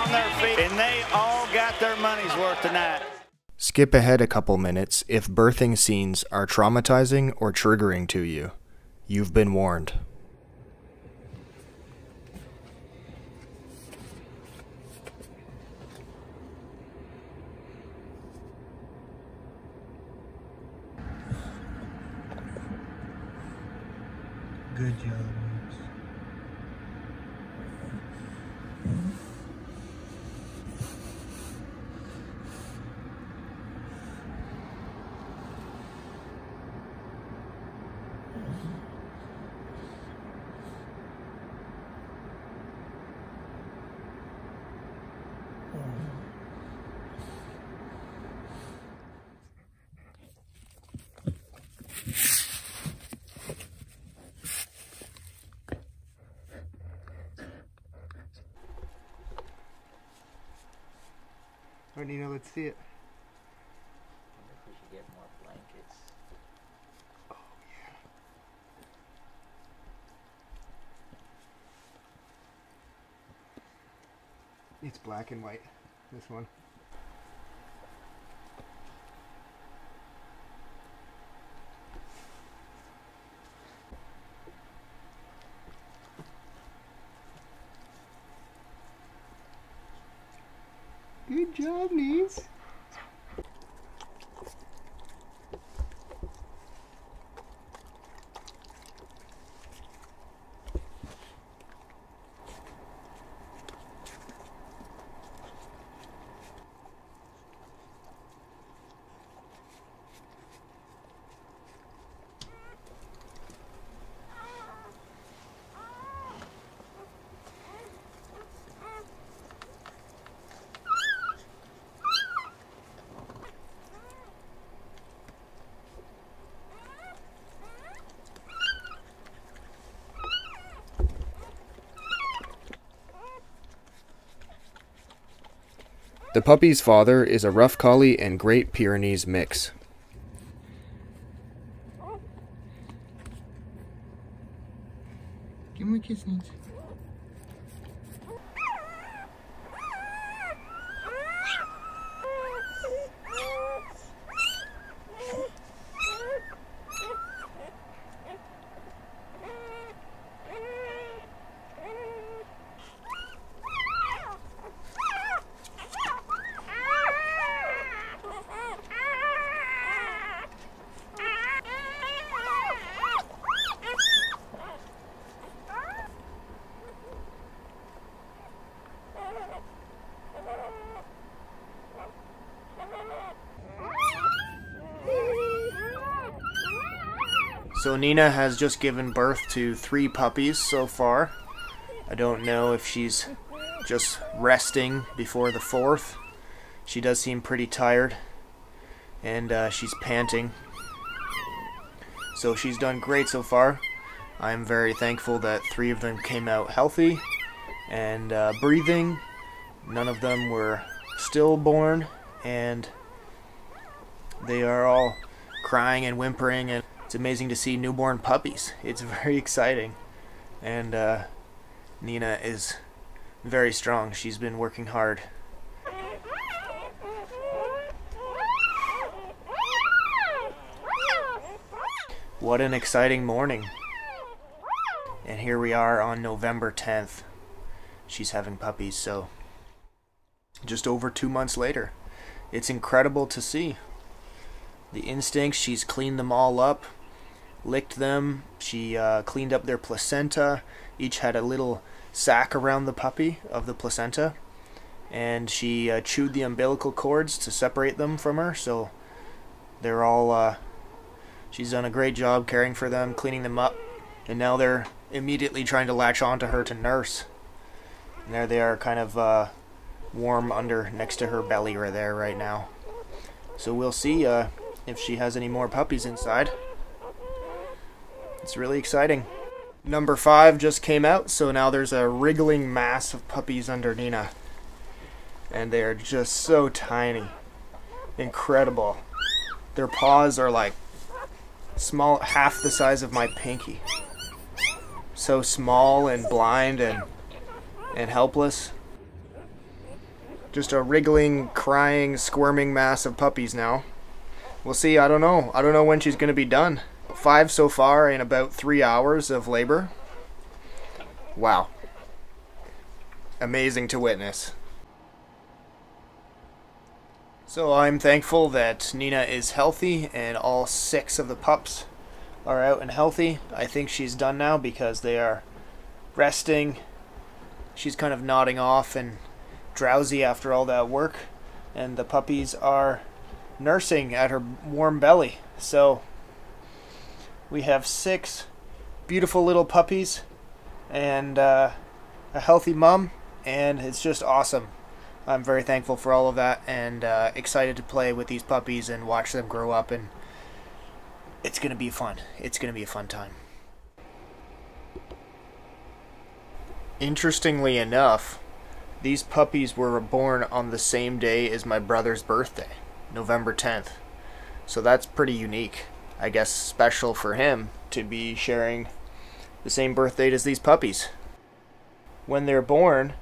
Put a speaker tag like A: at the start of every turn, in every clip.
A: on their feet, and they all got their money's worth tonight.
B: Skip ahead a couple minutes if birthing scenes are traumatizing or triggering to you. You've been warned.
C: Good job. All right, Nina, let's see it.
D: I wonder if we should get more blankets.
C: Oh, yeah. It's black and white, this one. Good job, Niece.
B: The puppy's father is a rough collie and Great Pyrenees mix.
C: Give him a kiss, Niece.
B: So Nina has just given birth to 3 puppies so far. I don't know if she's just resting before the 4th. She does seem pretty tired, and she's panting. So she's done great so far. I'm very thankful that 3 of them came out healthy and breathing. None of them were stillborn, and they are all crying and whimpering, and it's amazing to see newborn puppies. It's very exciting, and Nina is very strong. She's been working hard. What an exciting morning. And here we are on November 10th. She's having puppies, so just over 2 months later. It's incredible to see. The instincts, she's cleaned them all up, licked them, she cleaned up their placenta. Each had a little sac around the puppy of the placenta, and she chewed the umbilical cords to separate them from her, so they're all, she's done a great job caring for them, cleaning them up, and now they're immediately trying to latch onto her to nurse. And there they are, kind of warm under next to her belly right there right now. So we'll see if she has any more puppies inside. It's really exciting. Number 5 just came out, so now there's a wriggling mass of puppies under Nina. And they're just so tiny. Incredible. Their paws are like small, half the size of my pinky. So small and blind and helpless. just a wriggling, crying, squirming mass of puppies now. We'll see. I don't know. I don't know when she's going to be done. 5 so far in about 3 hours of labor. Wow. Amazing to witness. So I'm thankful that Nina is healthy and all 6 of the pups are out and healthy. I think she's done now because they are resting. She's kind of nodding off and drowsy after all that work, and the puppies are nursing at her warm belly. So we have 6 beautiful little puppies and a healthy mom, and it's just awesome. I'm very thankful for all of that, and excited to play with these puppies and watch them grow up, and it's gonna be fun. It's gonna be a fun time. Interestingly enough, these puppies were born on the same day as my brother's birthday, November 10th. So that's pretty unique. I guess special for him to be sharing the same birth date as these puppies. When they're born,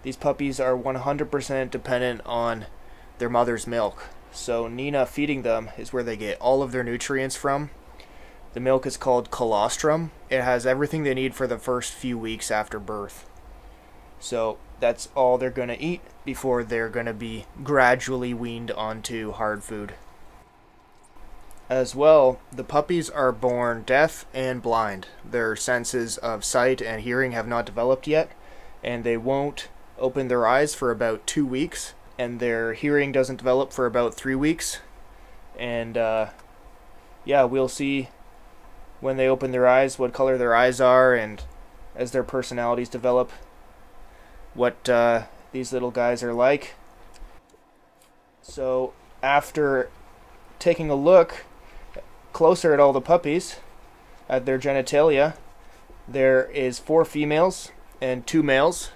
B: these puppies are 100% dependent on their mother's milk. So Nina feeding them is where they get all of their nutrients from. The milk is called colostrum. It has everything they need for the first few weeks after birth. So that's all they're going to eat before they're going to be gradually weaned onto hard food. As well, the puppies are born deaf and blind. Their senses of sight and hearing have not developed yet, and they won't open their eyes for about 2 weeks, and their hearing doesn't develop for about 3 weeks. And yeah, we'll see when they open their eyes what color their eyes are, and as their personalities develop, what these little guys are like. So after taking a look closer at all the puppies, at their genitalia, there is 4 females and 2 males.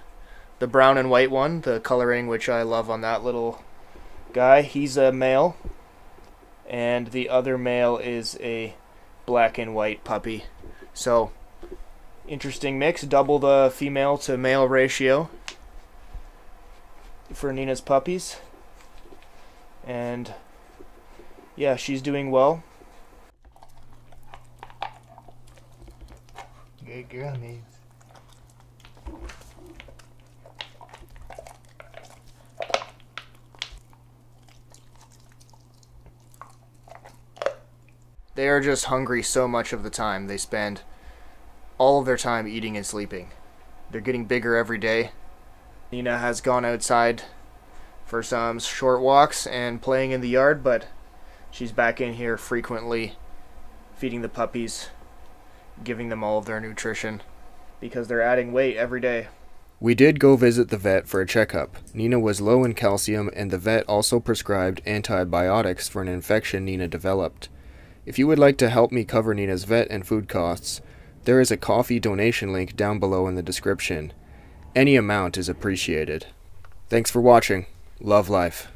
B: The brown and white one, the coloring which I love on that little guy, he's a male, and the other male is a black and white puppy. So interesting mix, double the female to male ratio for Nina's puppies. And yeah, she's doing well.
C: Good girl, Nate.
B: They are just hungry so much of the time. They spend all of their time eating and sleeping. They're getting bigger every day. Nina has gone outside for some short walks and playing in the yard, but she's back in here frequently feeding the puppies, giving them all of their nutrition, because they're adding weight every day. We did go visit the vet for a checkup. Nina was low in calcium, and the vet also prescribed antibiotics for an infection Nina developed. If you would like to help me cover Nina's vet and food costs, there is a coffee donation link down below in the description. Any amount is appreciated. Thanks for watching. Love life.